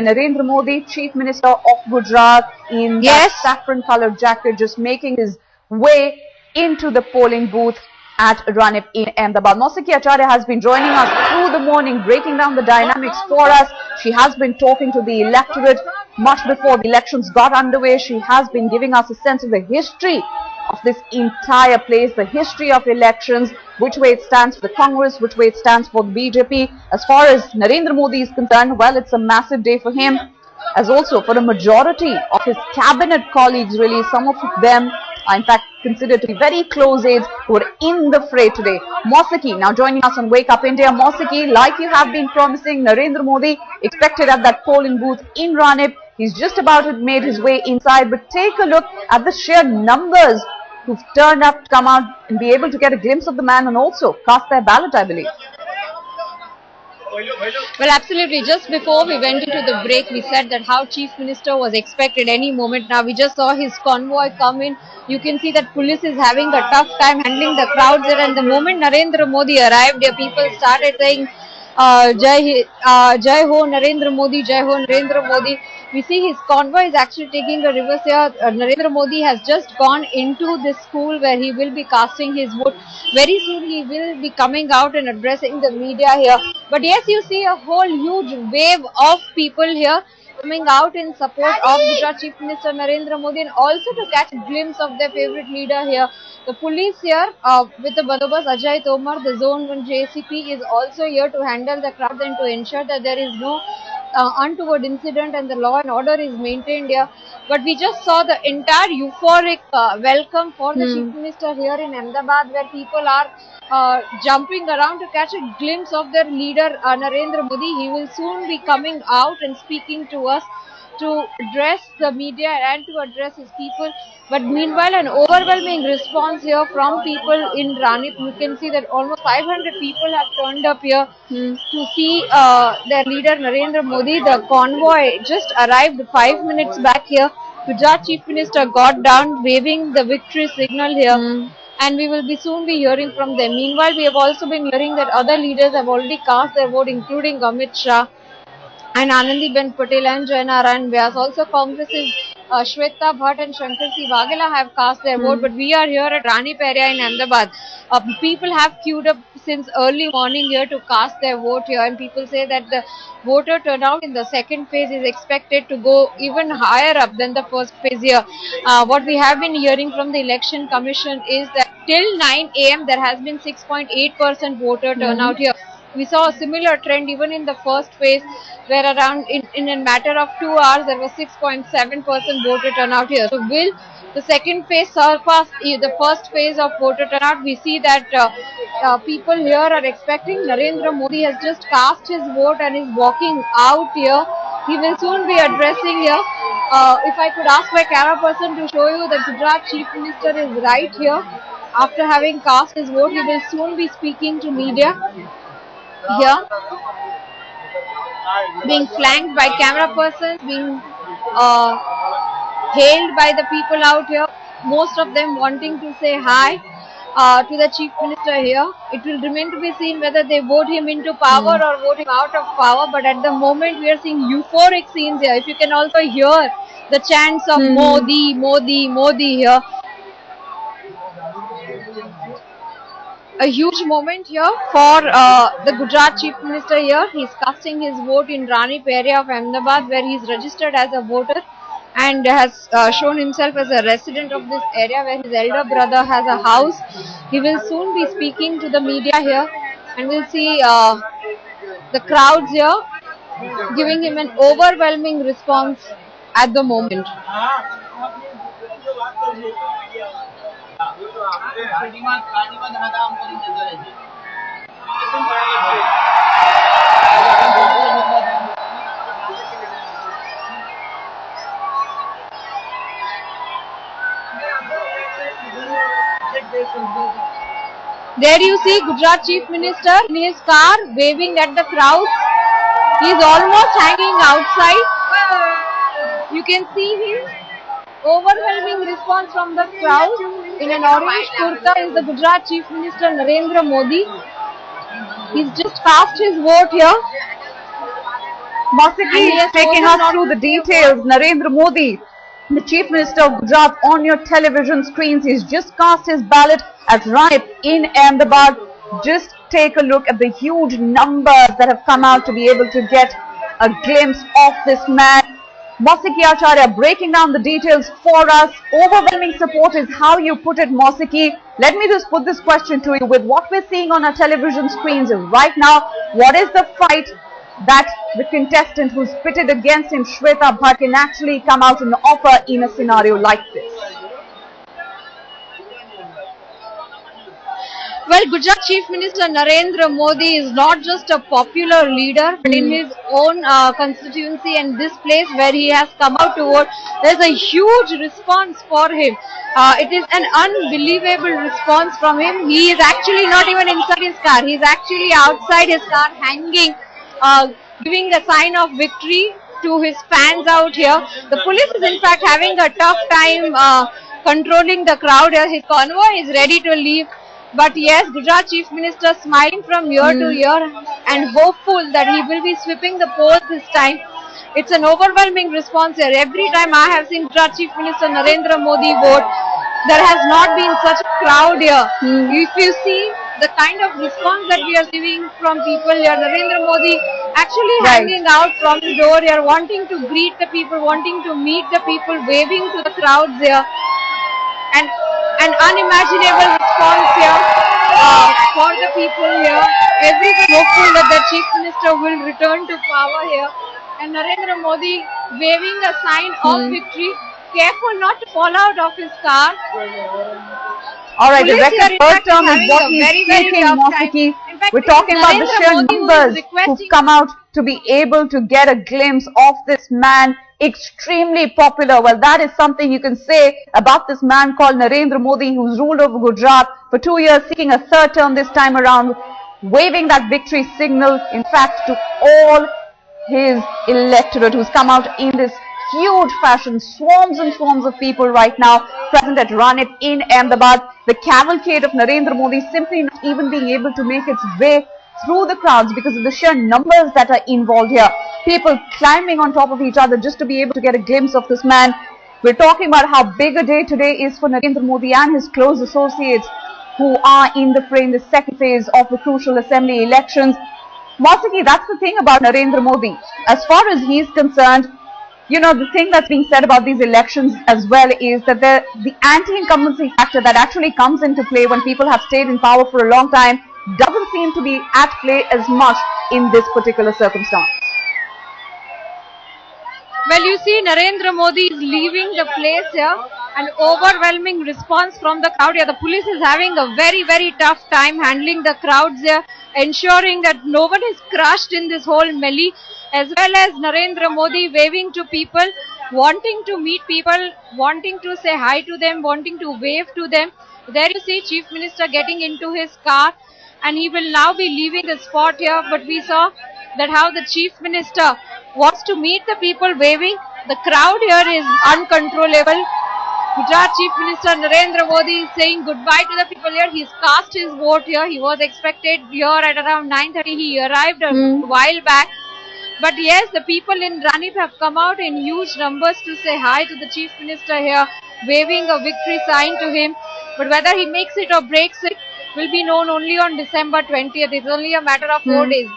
Narendra Modi, Chief Minister of Gujarat, in that saffron-colored jacket, just making his way into the polling booth at Ranip in Ahmedabad. Mausiki Acharya has been joining us through the morning, breaking down the dynamics for us. She has been talking to the electorate much before the elections got underway. She has been giving us a sense of the history of this entire place, the history of elections, which way it stands for the Congress, which way it stands for the BJP. As far as Narendra Modi is concerned, well, it's a massive day for him, as also for a majority of his cabinet colleagues, really. Some of them are in fact considered to be very close aides who are in the fray today. Mausiki now joining us on Wake Up India. Mausiki, like you have been promising, Narendra Modi expected at that polling booth in Ranip. He's just about made his way inside, but take a look at the sheer numbers who've turned up to come out and be able to get a glimpse of the man and also cast their ballot, I believe. Well, absolutely. Just before we went into the break, we said that how Chief Minister was expected any moment. Now, we just saw his convoy come in. You can see that police is having a tough time handling the crowds there. And the moment Narendra Modi arrived here, people started saying, Jai Ho Narendra Modi, Jai Ho Narendra Modi. We see his convoy is actually taking a reverse here. Narendra Modi has just gone into this school where he will be casting his vote. Very soon he will be coming out and addressing the media here. But yes, you see a whole huge wave of people here coming out in support of Gujarat Chief Minister Narendra Modi, and also to catch a glimpse of their favorite leader here. The police here with the Bandobast, Ajay Tomar, the Zone 1 JCP, is also here to handle the crowd and to ensure that there is no untoward incident and the law and order is maintained here. But we just saw the entire euphoric welcome for the Chief Minister here in Ahmedabad, where people are jumping around to catch a glimpse of their leader Narendra Modi. He will soon be coming out and speaking to us to address the media and to address his people. But meanwhile, an overwhelming response here from people in Ranip. You can see that almost 500 people have turned up here to see their leader Narendra Modi. The convoy just arrived 5 minutes back here. Gujarat Chief Minister got down waving the victory signal here. And we will soon be hearing from them. Meanwhile, we have also been hearing that other leaders have already cast their vote, including Amit Shah and Anandiben Patel and Jainarayan Vyas. Also, Congress's Shweta Bhatt and Shankar C. Waghela have cast their vote. But we are here at Ranip area in Ahmedabad. People have queued up since early morning here to cast their vote here. And people say that the voter turnout in the second phase is expected to go even higher up than the first phase here. What we have been hearing from the Election Commission is that till 9 AM there has been 6.8% voter turnout here. We saw a similar trend even in the first phase, where around in a matter of 2 hours there was 6.7% voter turnout here. So will the second phase surpass the first phase of voter turnout? We see that people here are expecting. Narendra Modi has just cast his vote and is walking out here. He will soon be addressing here. If I could ask my camera person to show you that Gujarat Chief Minister is right here. After having cast his vote, he will soon be speaking to media here, being flanked by camera persons, being hailed by the people out here, most of them wanting to say hi to the Chief Minister here. It will remain to be seen whether they vote him into power or vote him out of power, but at the moment we are seeing euphoric scenes here. If you can also hear the chants of Modi, Modi, Modi here. A huge moment here for the Gujarat Chief Minister here. He is casting his vote in Ranip area of Ahmedabad, where he is registered as a voter and has shown himself as a resident of this area, where his elder brother has a house. He will soon be speaking to the media here, and we'll see the crowds here giving him an overwhelming response at the moment. There you see Gujarat Chief Minister in his car waving at the crowd. He is almost hanging outside. You can see his overwhelming response from the crowd. In an orange kurta is the Gujarat Chief Minister Narendra Modi. He's just cast his vote here. Mausiki is taking us through the details. Narendra Modi, the Chief Minister of Gujarat, on your television screens. He's just cast his ballot at Ranip in Ahmedabad. Just take a look at the huge numbers that have come out to be able to get a glimpse of this man. Mausiki Acharya breaking down the details for us. Overwhelming support is how you put it, Mausiki. Let me just put this question to you. With what we're seeing on our television screens right now, what is the fight that the contestant who's pitted against him, Shweta Bhatt, can actually come out and offer in a scenario like this? Well, Gujarat Chief Minister Narendra Modi is not just a popular leader, but in his own constituency and this place where he has come out to vote, there's a huge response for him. It is an unbelievable response from him. He is actually not even inside his car. He is actually outside his car hanging, giving a sign of victory to his fans out here. The police is in fact having a tough time controlling the crowd here. His convoy is ready to leave. But yes, Gujarat Chief Minister smiling from year to year and hopeful that he will be sweeping the polls this time. It's an overwhelming response here. Every time I have seen Gujarat Chief Minister Narendra Modi vote, there has not been such a crowd here. If you see the kind of response that we are receiving from people here, Narendra Modi actually hanging out from the door here, wanting to greet the people, wanting to meet the people, waving to the crowds here. And an unimaginable response here for the people here. Everyone hopeful that the Chief Minister will return to power here. And Narendra Modi waving a sign of victory. Careful not to fall out of his car. Alright, the record third term is what he's taking, Mausiki. We're talking about the sheer numbers who've come out to be able to get a glimpse of this man. Extremely popular. Well, that is something you can say about this man called Narendra Modi, who's ruled over Gujarat for 2 years, seeking a third term this time around, waving that victory signal, in fact, to all his electorate who's come out in this huge fashion. Swarms and swarms of people right now present at Ranip in Ahmedabad. The cavalcade of Narendra Modi simply not even being able to make its way through the crowds because of the sheer numbers that are involved here. People climbing on top of each other just to be able to get a glimpse of this man. We're talking about how big a day today is for Narendra Modi and his close associates who are in the fray in the second phase of the crucial assembly elections. Mausiki, that's the thing about Narendra Modi. As far as he's concerned, you know, the thing that's being said about these elections as well is that the anti-incumbency factor that actually comes into play when people have stayed in power for a long time doesn't seem to be at play as much in this particular circumstance. Well, you see, Narendra Modi is leaving the place here. An overwhelming response from the crowd here. The police is having a very, very tough time handling the crowds here, ensuring that no one is crushed in this whole melee, as well as Narendra Modi waving to people, wanting to meet people, wanting to say hi to them, wanting to wave to them. There you see Chief Minister getting into his car and he will now be leaving the spot here. But we saw that how the Chief Minister wants to meet the people waving. The crowd here is uncontrollable. Gujarat Chief Minister Narendra Modi is saying goodbye to the people here. He's cast his vote here. He was expected here at around 9:30. He arrived a while back. But yes, the people in Ranip have come out in huge numbers to say hi to the Chief Minister here, waving a victory sign to him. But whether he makes it or breaks it will be known only on December 20th. It's only a matter of 4 days.